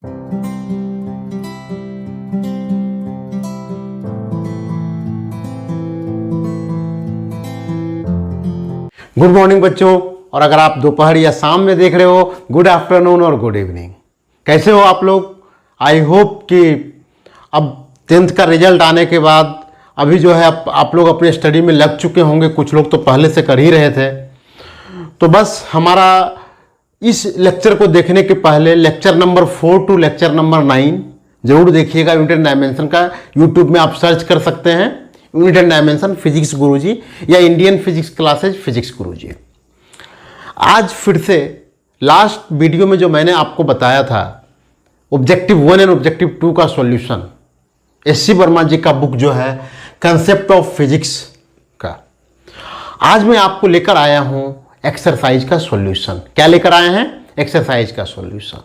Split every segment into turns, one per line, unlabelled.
Good morning बच्चों, और अगर आप दोपहर या शाम में देख रहे हो, गुड आफ्टरनून और गुड इवनिंग। कैसे हो आप लोग? आई होप कि अब 10th का रिजल्ट आने के बाद अभी जो है आप लोग अपने स्टडी में लग चुके होंगे। कुछ लोग तो पहले से कर ही रहे थे। तो बस हमारा इस लेक्चर को देखने के पहले lecture number 4 to lecture number 9 जरूर देखिएगा। यूनिट एंड डायमेंशन का यूट्यूब में आप सर्च कर सकते हैं, unit and dimension physics Guruji या Indian physics classes physics Guruji. आज फिर से लास्ट वीडियो में जो मैंने आपको बताया था ऑब्जेक्टिव 1 एंड ऑब्जेक्टिव 2 का सॉल्यूशन, एससी वर्मा जी का बुक जो है कंसेप्ट ऑफ फिजिक्स का, आज मैं आपको लेकर आया हूं एक्सरसाइज का सॉल्यूशन। क्या लेकर आए हैं? एक्सरसाइज का सॉल्यूशन।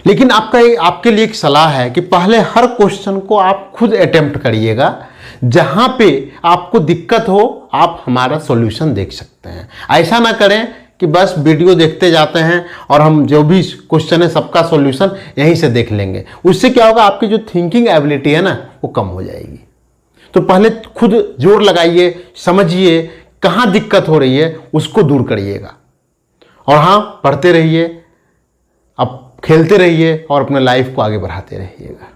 लेकिन आपके लिए एक सलाह है कि पहले हर क्वेश्चन को आप खुद अटेम्प्ट करिएगा। जहां पे आपको दिक्कत हो आप हमारा सॉल्यूशन देख सकते हैं। ऐसा ना करें कि बस वीडियो देखते जाते हैं और हम जो भी क्वेश्चन है सबका सॉल्यूशन यहीं से देख लेंगे। उससे क्या होगा, आपकी जो थिंकिंग एबिलिटी है ना वो कम हो जाएगी। तो पहले खुद जोर लगाइए, समझिए कहाँ दिक्कत हो रही है, उसको दूर करिएगा। और हाँ, पढ़ते रहिए, अब खेलते रहिए और अपने लाइफ को आगे बढ़ाते रहिएगा।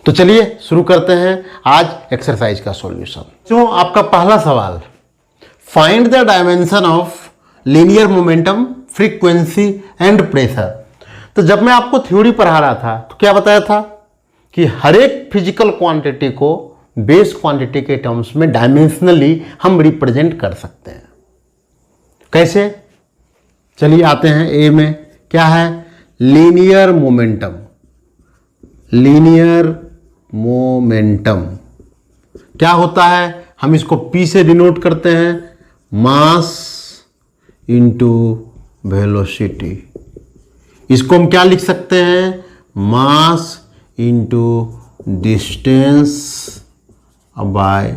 तो चलिए शुरू करते हैं आज एक्सरसाइज का सॉल्यूशन। तो आपका पहला सवाल, find the dimension of linear momentum, frequency and pressure. तो जब मैं आपको थ्योरी पढ़ा रहा था तो क्या बताया था कि हर एक फिजिकल क्वांटिटी को बेस क्वांटिटी के टर्म्स में डायमेंशनली हम रिप्रेजेंट कर सकते हैं। कैसे? चलिए आते हैं ए में। क्या है? Linear momentum. लीनियर मोमेंटम क्या होता है? हम इसको P से डिनोट करते हैं, मास इंटू वेलोसिटी। इसको हम क्या लिख सकते हैं? Mass into distance by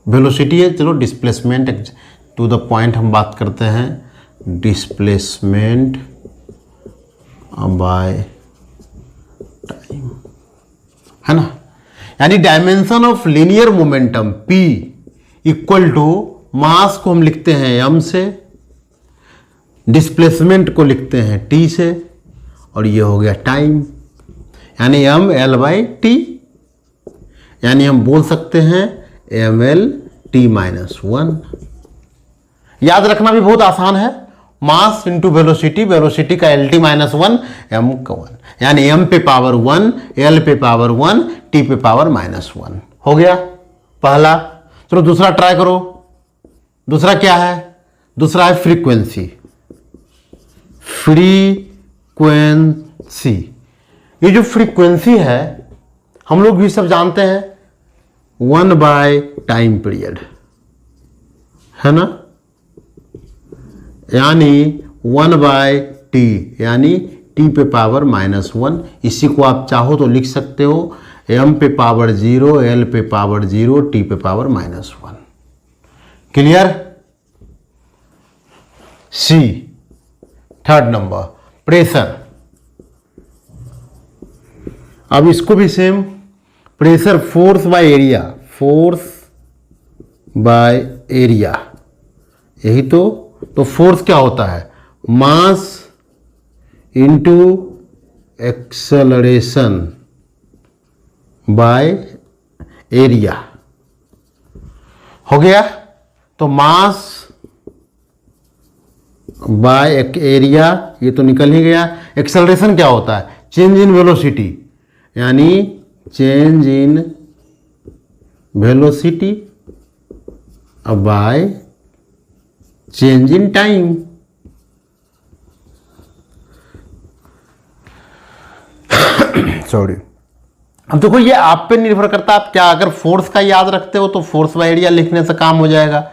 velocity है। चलो डिस्प्लेसमेंट टू द पॉइंट हम बात करते हैं, डिस्प्लेसमेंट बाय टाइम, है ना। यानी dimension of linear momentum P equal to mass को हम लिखते हैं m से, डिस्प्लेसमेंट को लिखते हैं t से, और ये हो गया टाइम, यानी m l बाई t। यानी हम बोल सकते हैं ml t-1। याद रखना भी बहुत आसान है, मास इंटू वेलोसिटी, वेलोसिटी का LT-1 m का 1, यानी m पे पावर 1, l पे पावर 1, t पे पावर -1। हो गया पहला। चलो दूसरा ट्राई करो। दूसरा क्या है? दूसरा है फ्रीक्वेंसी। फ्रीक्वेंसी, ये जो फ्रीक्वेंसी है हम लोग भी सब जानते हैं 1 बाय टाइम पीरियड, है ना। यानी 1 बाय टी, यानी t पे पावर -1। इसी को आप चाहो तो लिख सकते हो m पे पावर 0, l पे पावर 0, t पे power -1। Clear? C, third number, pressure. अब इसको भी same, pressure force by area, force by area, यही तो फोर्स क्या होता है? मास इंटू एक्सेलरेशन बाय एरिया। हो गया। तो मास बाय एरिया, ये तो निकल ही गया। एक्सेलरेशन क्या होता है? चेंज इन वेलोसिटी, यानी change in velocity by change in time. Sorry. अब देखो ये आप पे निर्भर करता है, आप क्या अगर फोर्स का याद रखते हो तो फोर्स बाय एरिया लिखने से काम हो जाएगा।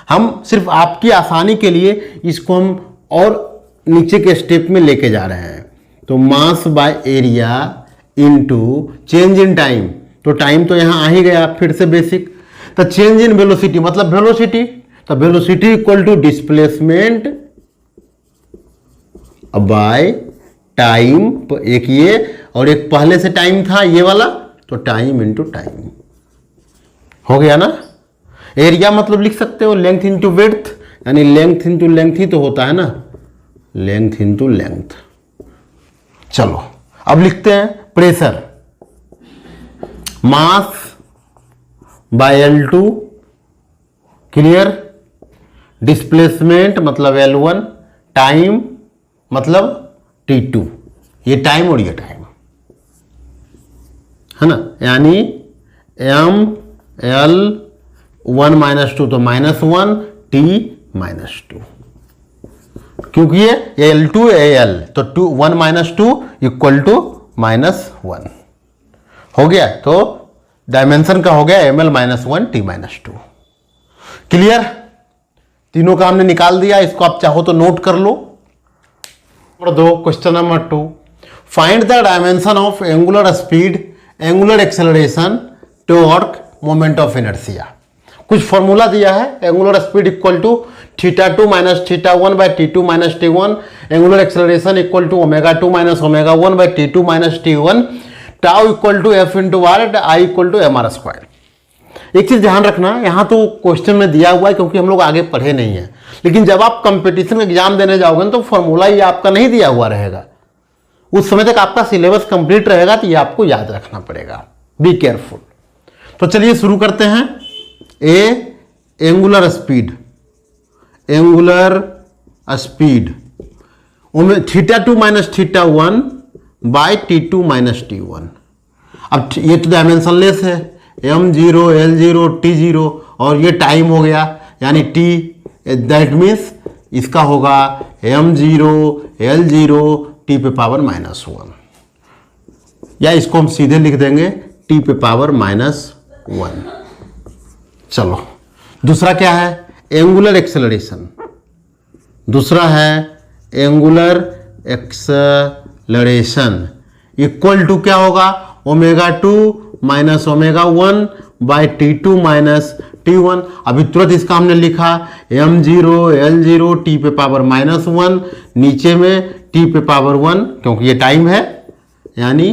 हम सिर्फ आपकी आसानी के लिए इसको हम और नीचे के स्टेप में लेके जा रहे हैं। तो mass by area into change in time, तो टाइम तो यहां आ ही गया फिर से बेसिक। तो चेंज इन वेलोसिटी मतलब वेलोसिटी, तो velocity equal to displacement by time, एक ये और एक पहले से टाइम था ये वाला, तो टाइम इंटू टाइम हो गया ना। एरिया मतलब लिख सकते हो लेंथ इंटू विड्थ, यानी लेंथ इंटू लेंथ ही तो होता है ना, लेंथ इंटू लेंथ। चलो अब लिखते हैं pressure, mass by L2, clear, displacement मतलब L1, टाइम मतलब T2, ये टाइम और ये टाइम है ना, यानी M L 1 - 2 तो -1, T -2, क्योंकि ये L2 AL तो 1 - 2 = -1 हो गया। तो डायमेंशन का हो गया ML -1 T -2। क्लियर, तीनों का हमने निकाल दिया, इसको आप चाहो तो नोट कर लो। Number 2, question number 2, find the dimension of angular speed, angular acceleration, torque, moment of inertia. कुछ फॉर्मूला दिया है, angular speed equal to θ2 - θ1 by T2 - T1, angular acceleration equal to ω2 - ω1 by T2 - T1, tau equal to F × R, I equal to mr²। एक चीज ध्यान रखना, यहां तो question में दिया हुआ है क्योंकि हम लोग आगे पढ़े नहीं है, लेकिन जब आप कंपटीशन एग्जाम देने जाओगे ना तो फॉर्मूला ये आपका नहीं दिया हुआ रहेगा, उस समय तक आपका सिलेबस कंप्लीट रहेगा, तो ये आपको याद रखना पड़ेगा, बी केयरफुल। तो चलिए शुरू करते हैं। Angular speed, angular speed θ2 - θ1 by T2 - T1। अब ये तो डायमेंशनलेस है, M0 L0 T0, और ये टाइम हो गया यानी T, दैट मीन्स इसका होगा M0 L0 T पे पावर -1, या इसको हम सीधे लिख देंगे T पे पावर -1। चलो दूसरा क्या है, एंगुलर एक्सेलरेशन, दूसरा है एंगुलर एक्सेलरेशन इक्वल टू क्या होगा, ω2 - ω1 बाय T2 - T1। अभी तुरंत इसका हमने लिखा M0 L0 T पे पावर -1, नीचे में T पे पावर 1, क्योंकि ये टाइम है, यानी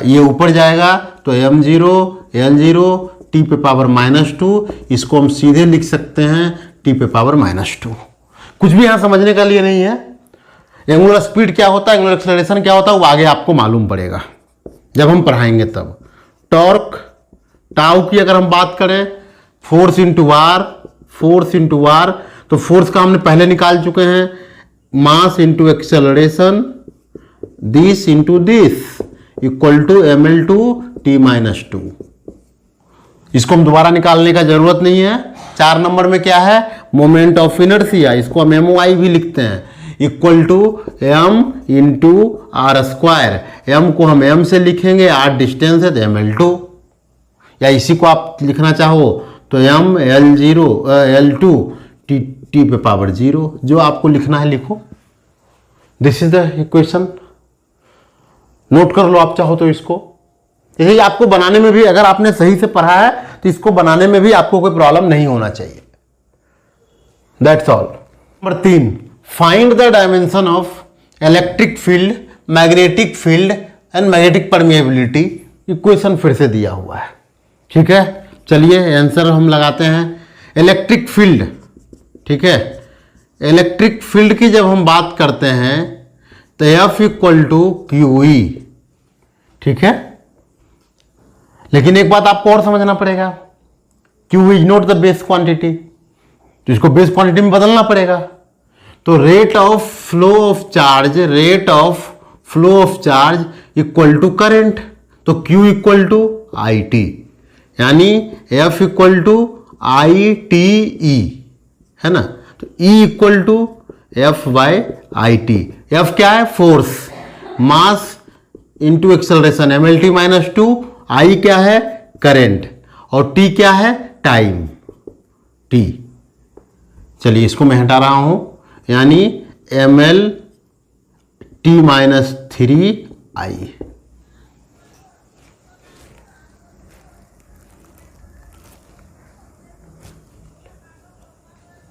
ये ऊपर जाएगा तो M0 L0 T पे पावर -2, इसको हम सीधे लिख सकते हैं T पे पावर -2। कुछ भी यहां समझने का लिए नहीं है। एंगुलर स्पीड क्या होता है, एंगुलर एक्सेलरेशन क्या होता है, वो आगे आपको मालूम पड़ेगा जब हम पढ़ाएंगे तब। टॉर्क, टाउ की अगर हम बात करें, फोर्स इंटू वार, फोर्स इंटू वार, तो फोर्स का हमने पहले निकाल चुके हैं, mass into acceleration, this into this equal to ML2 T -2। इसको हम दोबारा निकालने का जरूरत नहीं है। 4 नंबर में क्या है, मोमेंट ऑफ इनर्शिया, इसको हम MOI भी लिखते हैं, equal to M into R²। M को हम M से लिखेंगे, R डिस्टेंस है तो ML2, या इसी को आप लिखना चाहो तो M L0 L2 T पे पावर 0, जो आपको लिखना है लिखो। This is the equation, note कर लो आप चाहो तो इसको। यही आपको बनाने में भी, अगर आपने सही से पढ़ा है तो इसको बनाने में भी आपको कोई प्रॉब्लम नहीं होना चाहिए। That's all. Number 3, find the dimension of electric field, magnetic field and magnetic permeability. Equation फिर से दिया हुआ है, ठीक है। चलिए आंसर हम लगाते हैं। इलेक्ट्रिक फील्ड, ठीक है, इलेक्ट्रिक फील्ड की जब हम बात करते हैं तो F = QE, ठीक है। लेकिन एक बात आपको और समझना पड़ेगा, Q is not the base quantity, तो इसको बेस क्वांटिटी में बदलना पड़ेगा। तो rate of flow of charge, rate of flow of charge equal to current, तो Q = IT, यानी F = ITE, है ना। तो E = F/IT। F क्या है, force, mass into acceleration MLT -2, I क्या है, करंट, और T क्या है, टाइम T। चलिए इसको मैं हटा रहा हूं, यानी MLT -3I।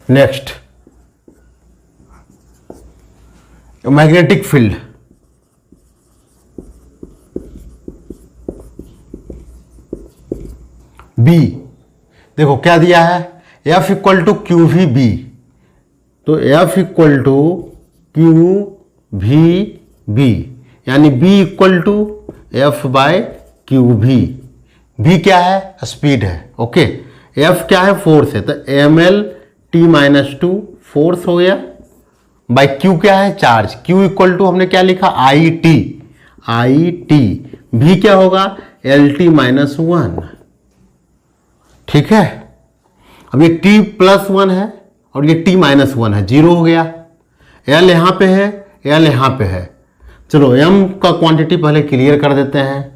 Next, magnetic field, B, देखो क्या दिया है, F equal to Q V B, तो F equal to Q V B, यानी B equal to F by Q V. भी क्या है, स्पीड है, ओके। F क्या है, फोर्स है, तो ml t minus to force हो गया, बाई Q क्या है, चार्ज। Q इक्वल टू हमने क्या लिखा, आई टी। भी क्या होगा, LT माइनस वन, ठीक है। अब ये t प्लस वन है और ये t माइनस वन है, जीरो हो गया। L यहाँ पे है, L यहाँ पे है। चलो m का क्वांटिटी पहले क्लियर कर देते हैं।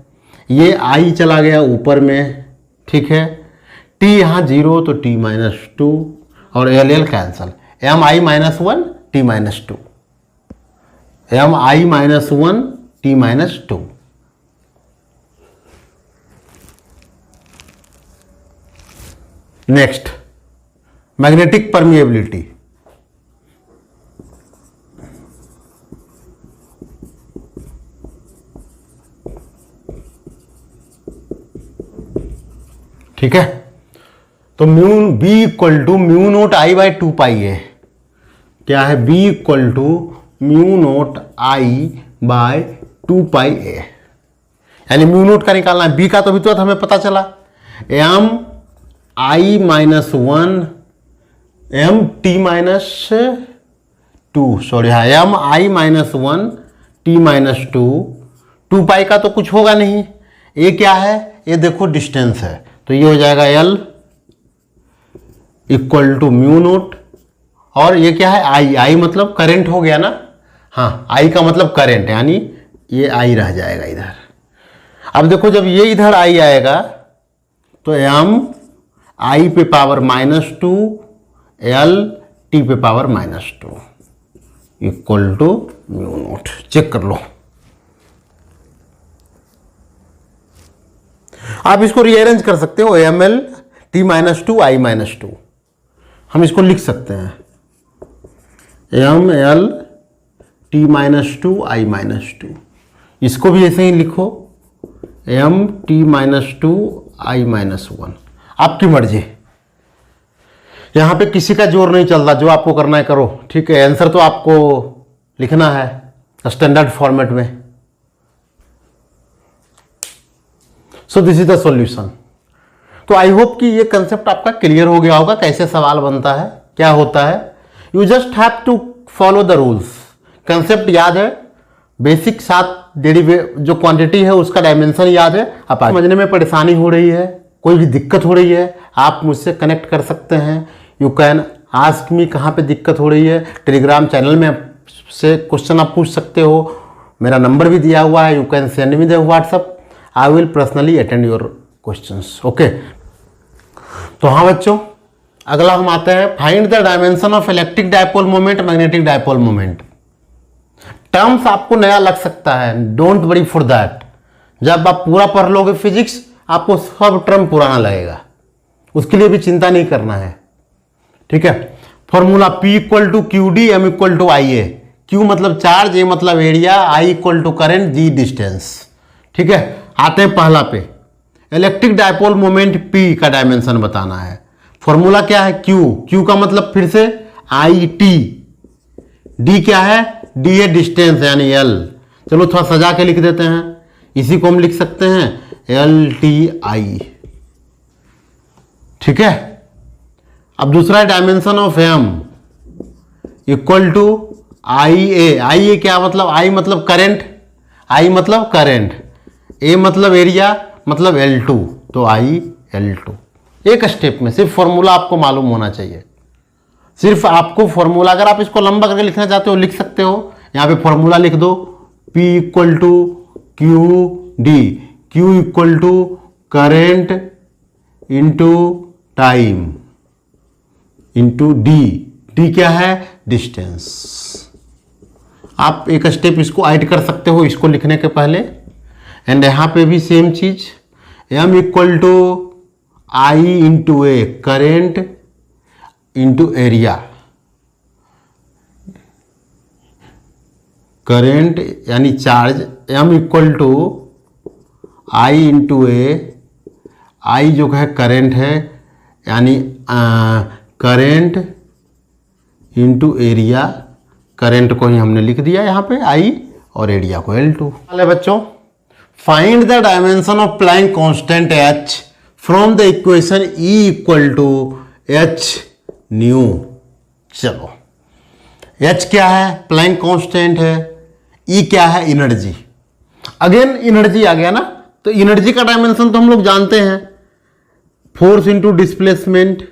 ये I चला गया ऊपर में, ठीक है। t यहाँ जीरो तो t माइनस टू और L cancel, m i minus one t minus two, m i minus one t minus two. Next, magnetic permeability. ठीक है, तो mu B equal to mu naught I by two pi है। क्या है, B equal to mu naught I by two pi A, यानी mu note का निकालना है। बी का तो भी तो हमें पता चला, M I minus one M T minus two, sorry हाँ, M I minus one T minus two. Two pi का तो कुछ होगा नहीं। ये क्या है, ये देखो डिस्टेंस है, तो ये हो जाएगा L equal to mu naught, और ये क्या है, आई। आई मतलब करंट हो गया ना, हाँ, आई का मतलब करंट, यानी ये आई रह जाएगा इधर। अब देखो जब ये इधर आई आएगा तो एम आई पे power minus two L T पे power minus two equal to mu naught. Check कर लो, आप इसको रीअरेंज कर सकते हो, M L T minus two I minus two. हम इसको लिख सकते हैं M L T minus two I minus two. इसको भी ऐसे ही लिखो, M T minus two I minus one. आपकी मर्जी, यहां पे किसी का जोर नहीं चलता, जो आपको करना है करो, ठीक है। आंसर तो आपको लिखना है स्टैंडर्ड फॉर्मेट में। So this is the solution. तो आई होप कि ये कंसेप्ट आपका क्लियर हो गया होगा, कैसे सवाल बनता है, क्या होता है। You just have to follow the rules. Concept याद है, बेसिक 7 जो क्वांटिटी है उसका डायमेंशन याद है। आप समझने में परेशानी हो रही है, कोई भी दिक्कत हो रही है, आप मुझसे कनेक्ट कर सकते हैं। यू कैन आस्क मी कहाँ पे दिक्कत हो रही है। टेलीग्राम चैनल में से क्वेश्चन आप पूछ सकते हो, मेरा नंबर भी दिया हुआ है। You can send me the WhatsApp, I will personally attend your questions, okay. तो हाँ बच्चों, अगला हम आते हैं, find the dimension of electric dipole moment, magnetic dipole moment. Terms आपको नया लग सकता है, डोंट वरी फॉर दैट। जब आप पूरा पढ़ लोगे फिजिक्स, आपको सब टर्म पुराना लगेगा, उसके लिए भी चिंता नहीं करना है, ठीक है। Formula P equal to Q D, M equal to I A. Q मतलब चार्ज, ए मतलब area, I equal to current, जी डिस्टेंस, ठीक है। आते हैं पहला पे, इलेक्ट्रिक डायपोल मोमेंट P का डायमेंशन बताना है। फॉर्मूला क्या है, Q का मतलब फिर से आई टी, डी क्या है, डी है डिस्टेंस यानी L। चलो थोड़ा सजा के लिख देते हैं, इसी को हम लिख सकते हैं LTI, ठीक है। अब दूसरा dimension of M equal to IA। IA क्या मतलब, I मतलब करंट, I मतलब करंट, A मतलब एरिया, मतलब L2, तो IL2। एक स्टेप में सिर्फ फॉर्मूला आपको मालूम होना चाहिए, सिर्फ आपको फॉर्मूला। अगर आप इसको लंबा करके लिखना चाहते हो लिख सकते हो, यहां पे फॉर्मूला लिख दो, P equal to Q D, Q equal to current into time into D, D क्या है, डिस्टेंस। आप एक स्टेप इसको ऐड कर सकते हो इसको लिखने के पहले। एंड यहां पे भी सेम चीज, M equal to I into A, current into area, current यानी charge m equal to I into A, I जो है करेंट है यानी करेंट इंटू एरिया, करेंट को ही हमने लिख दिया यहाँ पे I और एरिया को L2। चले बच्चों, find the dimension of Planck constant H from the equation E equal to H nu. चलो, H क्या है? प्लैंक कांस्टेंट है। E क्या है? एनर्जी। अगेन एनर्जी आ गया ना, तो एनर्जी का डायमेंशन तो हम लोग जानते हैं, फोर्स इंटू डिस्प्लेसमेंट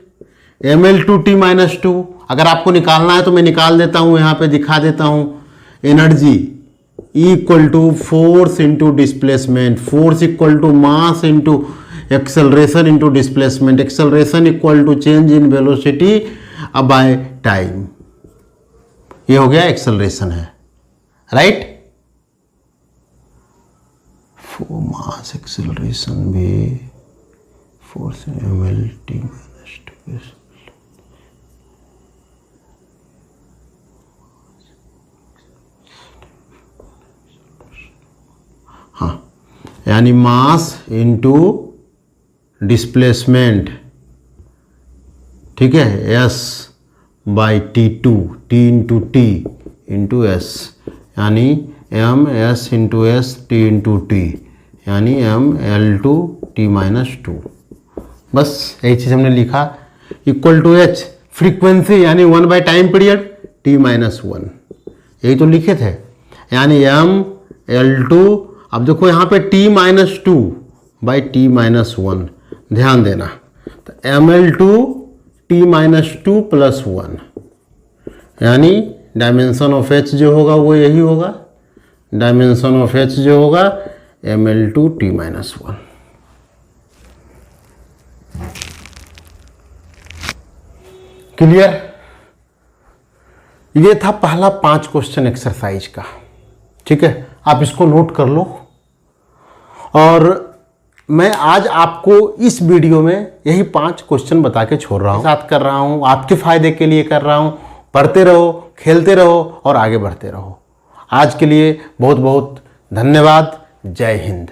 mL/t-2। अगर आपको निकालना है तो मैं निकाल देता हूं, यहां पे दिखा देता हूं। Energy equal to force into displacement, force equal to mass into acceleration into displacement, acceleration equal to change in velocity by time. ये हो गया एक्सेलरेशन है, राइट। मास एक्सेलरेशन भी फोर्स mL/t-2। हाँ, यानी मास इंटू डिस्प्लेसमेंट, ठीक है, s by T2, T into T into S, यानी m s into S T into T, यानी mL/t-2। बस यही चीज़ हमने लिखा। इक्वल टू h फ्रीक्वेंसी यानी 1 बाई टाइम पीरियड t-1, यही तो लिखे थे, यानी mL/2। अब देखो यहाँ पे t-2 बाई t-1, ध्यान देना, तो mL/2 प्लस 1, यानी डायमेंशन ऑफ h जो होगा वो यही होगा, डायमेंशन ऑफ h जो होगा mL/t-1। क्लियर? ये था पहला 5 क्वेश्चन एक्सरसाइज का, ठीक है, आप इसको नोट कर लो। और मैं आज आपको इस वीडियो में यही 5 क्वेश्चन बता के छोड़ रहा हूँ, साथ कर रहा हूँ, आपके फायदे के लिए कर रहा हूँ। पढ़ते रहो, खेलते रहो और आगे बढ़ते रहो। आज के लिए बहुत बहुत धन्यवाद। जय हिंद।